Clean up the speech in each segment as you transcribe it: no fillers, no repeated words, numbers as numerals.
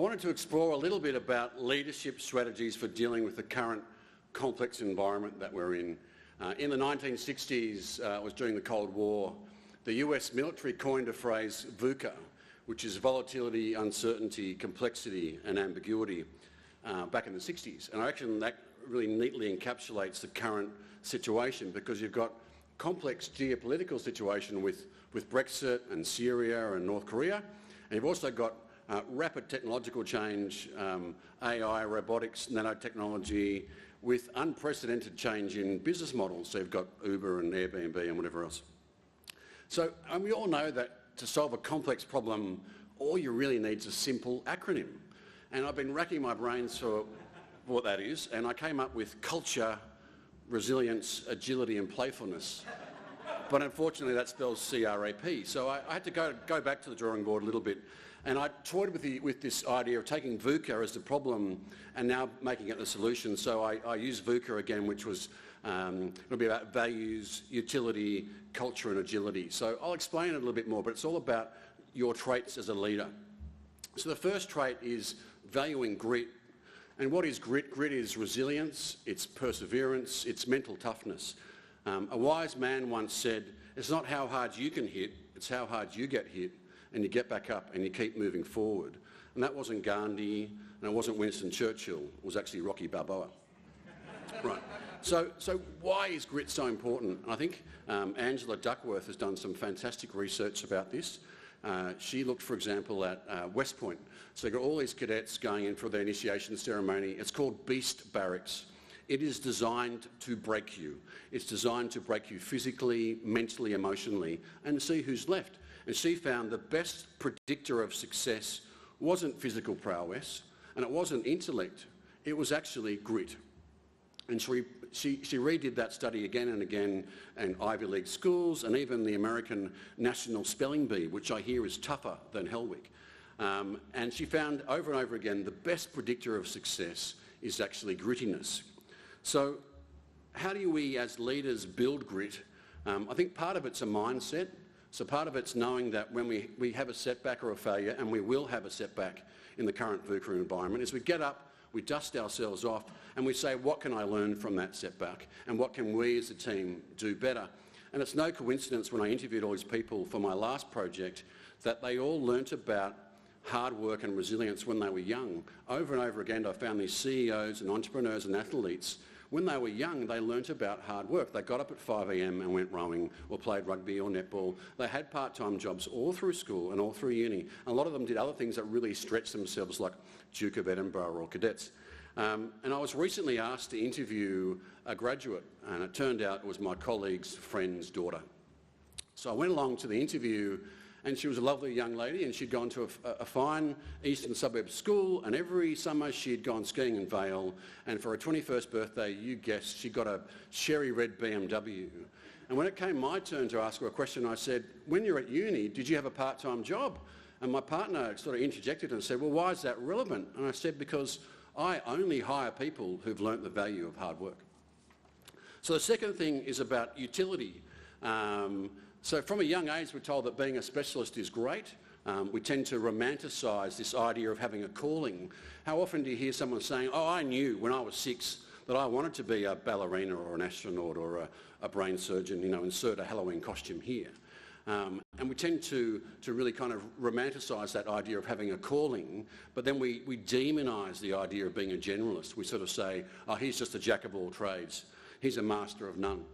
wanted to explore a little bit about leadership strategies for dealing with the current complex environment that we're in. In the 1960s, it was during the Cold War, the US military coined a phrase VUCA, which is volatility, uncertainty, complexity and ambiguity, back in the 60s. And I reckon that really neatly encapsulates the current situation, because you've got complex geopolitical situation with Brexit and Syria and North Korea, and you've also got rapid technological change, AI, robotics, nanotechnology, with unprecedented change in business models. So you've got Uber and Airbnb and whatever else. So we all know that to solve a complex problem, all you really need is a simple acronym. And I've been racking my brains for what that is, and I came up with culture, resilience, agility and playfulness. But unfortunately that spells CRAP. So I had to go back to the drawing board a little bit, and I toyed with this idea of taking VUCA as the problem and now making it the solution. So I used VUCA again, which was it'll be about values, utility, culture and agility. So I'll explain it a little bit more, but it's all about your traits as a leader. So the first trait is valuing grit. And what is grit? Grit is resilience, it's perseverance, it's mental toughness. A wise man once said, it's not how hard you can hit, it's how hard you get hit, and you get back up and you keep moving forward. And that wasn't Gandhi, and it wasn't Winston Churchill, it was actually Rocky Balboa. Right. So why is grit so important? And I think Angela Duckworth has done some fantastic research about this. She looked, for example, at West Point. So you've got all these cadets going in for their initiation ceremony. It's called Beast Barracks. It is designed to break you. It's designed to break you physically, mentally, emotionally, and see who's left. And she found the best predictor of success wasn't physical prowess, and it wasn't intellect. It was actually grit. And she redid that study again and again in Ivy League schools and even the American National Spelling Bee, which I hear is tougher than Hellwick. And she found over and over again the best predictor of success is actually grittiness. So how do we as leaders build grit? I think part of it's a mindset. So part of it's knowing that when we have a setback or a failure, and we will have a setback in the current VUCA environment, is we get up, we dust ourselves off, and we say, what can I learn from that setback? And what can we as a team do better? And it's no coincidence when I interviewed all these people for my last project that they all learnt about hard work and resilience when they were young. Over and over again, I found these CEOs and entrepreneurs and athletes, when they were young, they learnt about hard work. They got up at 5 a.m. and went rowing or played rugby or netball. They had part-time jobs all through school and all through uni. A lot of them did other things that really stretched themselves, like Duke of Edinburgh or cadets. And I was recently asked to interview a graduate, and it turned out it was my colleague's friend's daughter. So I went along to the interview, and she was a lovely young lady, and she'd gone to a fine eastern suburb school, and every summer she'd gone skiing in Vale, and for her 21st birthday, you guessed, she got a cherry red BMW. And when it came my turn to ask her a question, I said, when you're at uni, did you have a part-time job? And my partner sort of interjected and said, well, why is that relevant? And I said, because I only hire people who've learnt the value of hard work. So the second thing is about utility. So from a young age, we're told that being a specialist is great. We tend to romanticise this idea of having a calling. How often do you hear someone saying, oh, I knew when I was 6 that I wanted to be a ballerina or an astronaut or a brain surgeon, insert a Halloween costume here. And we tend to really kind of romanticise that idea of having a calling, but then we demonise the idea of being a generalist. We sort of say, oh, he's just a jack of all trades. He's a master of none.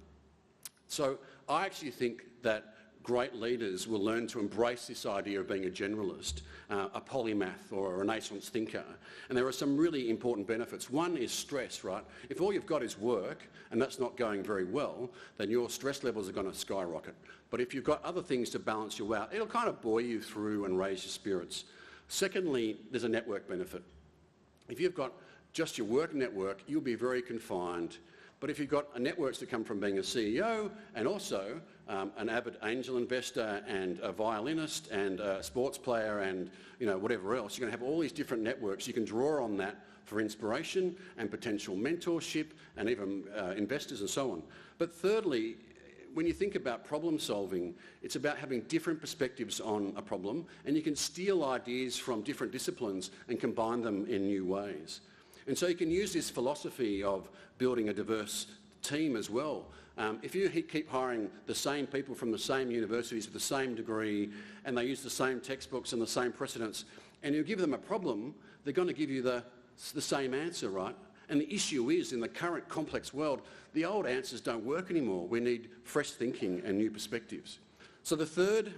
So I actually think that great leaders will learn to embrace this idea of being a generalist, a polymath or a Renaissance thinker. And there are some really important benefits. One is stress, right? If all you've got is work and that's not going very well, then your stress levels are going to skyrocket. But if you've got other things to balance you out, it'll kind of buoy you through and raise your spirits. Secondly, there's a network benefit. If you've got just your work network, you'll be very confined. But if you've got a networks that come from being a CEO and also an avid angel investor and a violinist and a sports player and whatever else, you're going to have all these different networks. You can draw on that for inspiration and potential mentorship and even investors and so on. But thirdly, when you think about problem solving, it's about having different perspectives on a problem, and you can steal ideas from different disciplines and combine them in new ways. And so you can use this philosophy of building a diverse team as well. If you keep hiring the same people from the same universities with the same degree, and they use the same textbooks and the same precedents, and you give them a problem, they're going to give you the same answer, right? And the issue is, in the current complex world, the old answers don't work anymore. We need fresh thinking and new perspectives. So the third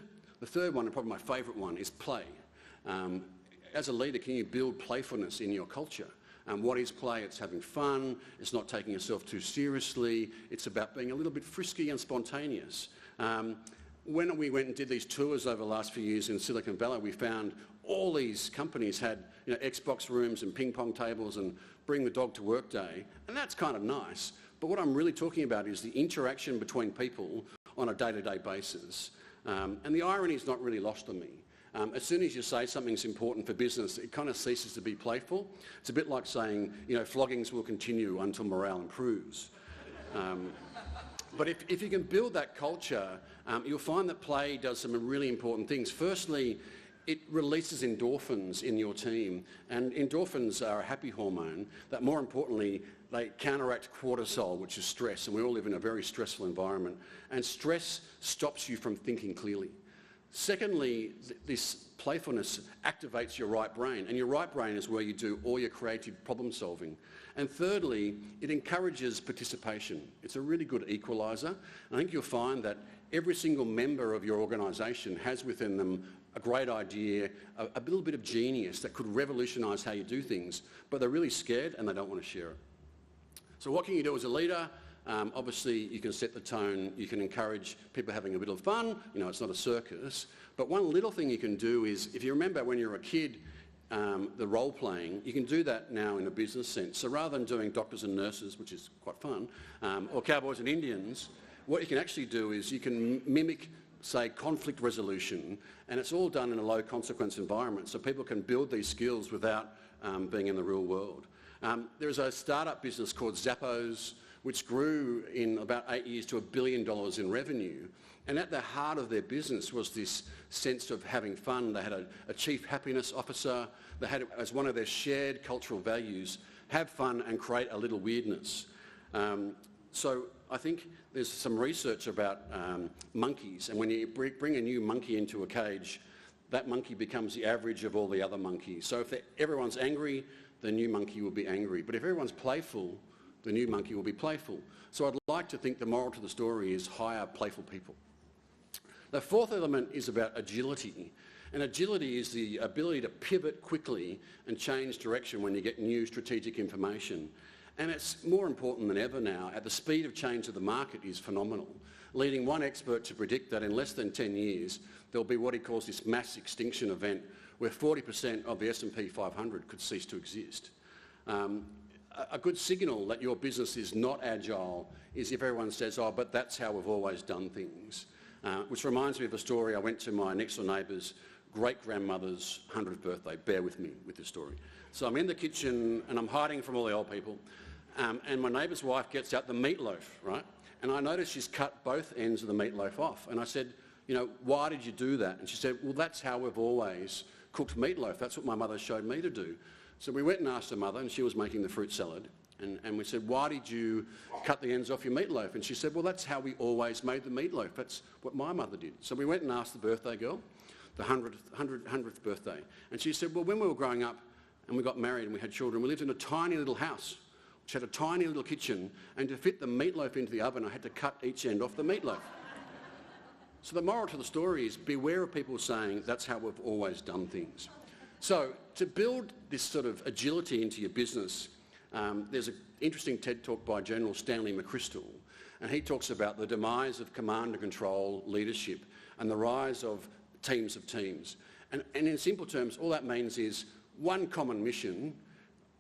one, and probably my favourite one, is play. As a leader, can you build playfulness in your culture? What is play? It's having fun, it's not taking yourself too seriously, it's about being a little bit frisky and spontaneous. When we went and did these tours over the last few years in Silicon Valley, we found all these companies had Xbox rooms and ping pong tables and bring the dog to work day, and that's kind of nice. But what I'm really talking about is the interaction between people on a day-to-day basis. And the irony is not really lost on me. As soon as you say something's important for business, it kind of ceases to be playful. It's a bit like saying, floggings will continue until morale improves. But if you can build that culture, you'll find that play does some really important things. Firstly, it releases endorphins in your team, and endorphins are a happy hormone that, more importantly, they counteract cortisol, which is stress, and we all live in a very stressful environment, and stress stops you from thinking clearly. Secondly, this playfulness activates your right brain, and your right brain is where you do all your creative problem solving. And thirdly, it encourages participation. It's a really good equaliser. I think you'll find that every single member of your organisation has within them a great idea, a little bit of genius that could revolutionise how you do things, but they're really scared and they don't want to share it. So what can you do as a leader? Obviously, you can set the tone, you can encourage people having a bit of fun, it's not a circus. But one little thing you can do is, if you remember when you were a kid, the role playing, you can do that now in a business sense. So rather than doing doctors and nurses, which is quite fun, or cowboys and Indians, what you can actually do is you can mimic, say, conflict resolution, and it's all done in a low consequence environment, so people can build these skills without being in the real world. There's a startup business called Zappos, which grew in about 8 years to $1 billion in revenue. And at the heart of their business was this sense of having fun. They had a chief happiness officer. They had, as one of their shared cultural values, have fun and create a little weirdness. So I think there's some research about monkeys, and when you bring a new monkey into a cage, that monkey becomes the average of all the other monkeys. So if everyone's angry, the new monkey will be angry. But if everyone's playful, the new monkey will be playful. So I'd like to think the moral to the story is hire playful people. The fourth element is about agility. And agility is the ability to pivot quickly and change direction when you get new strategic information. And it's more important than ever now. At the speed of change of the market is phenomenal, leading one expert to predict that in less than 10 years, there'll be what he calls this mass extinction event, where 40% of the S&P 500 could cease to exist. A good signal that your business is not agile is if everyone says, oh, but that's how we've always done things. Which reminds me of a story. I went to my next door neighbour's great-grandmother's 100th birthday. Bear with me with this story. So I'm in the kitchen and I'm hiding from all the old people, and my neighbour's wife gets out the meatloaf, right? And I noticed she's cut both ends of the meatloaf off. And I said, why did you do that? And she said, well, that's how we've always cooked meatloaf. That's what my mother showed me to do. So we went and asked her mother, and she was making the fruit salad, and we said, why did you cut the ends off your meatloaf? And she said, well, that's how we always made the meatloaf. That's what my mother did. So we went and asked the birthday girl, the 100th birthday, and she said, well, when we were growing up and we got married and we had children, we lived in a tiny little house, which had a tiny little kitchen, and to fit the meatloaf into the oven, I had to cut each end off the meatloaf. So the moral to the story is beware of people saying that's how we've always done things. So to build this sort of agility into your business, there's an interesting TED talk by General Stanley McChrystal, and he talks about the demise of command and control leadership and the rise of teams. And in simple terms, all that means is one common mission,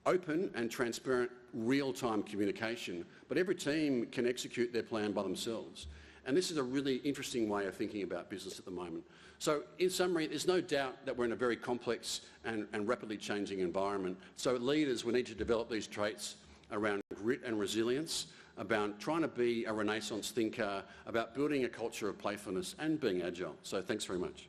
open and transparent real-time communication, but every team can execute their plan by themselves. And this is a really interesting way of thinking about business at the moment. So in summary, there's no doubt that we're in a very complex and rapidly changing environment. So leaders, we need to develop these traits around grit and resilience, about trying to be a Renaissance thinker, about building a culture of playfulness and being agile. So thanks very much.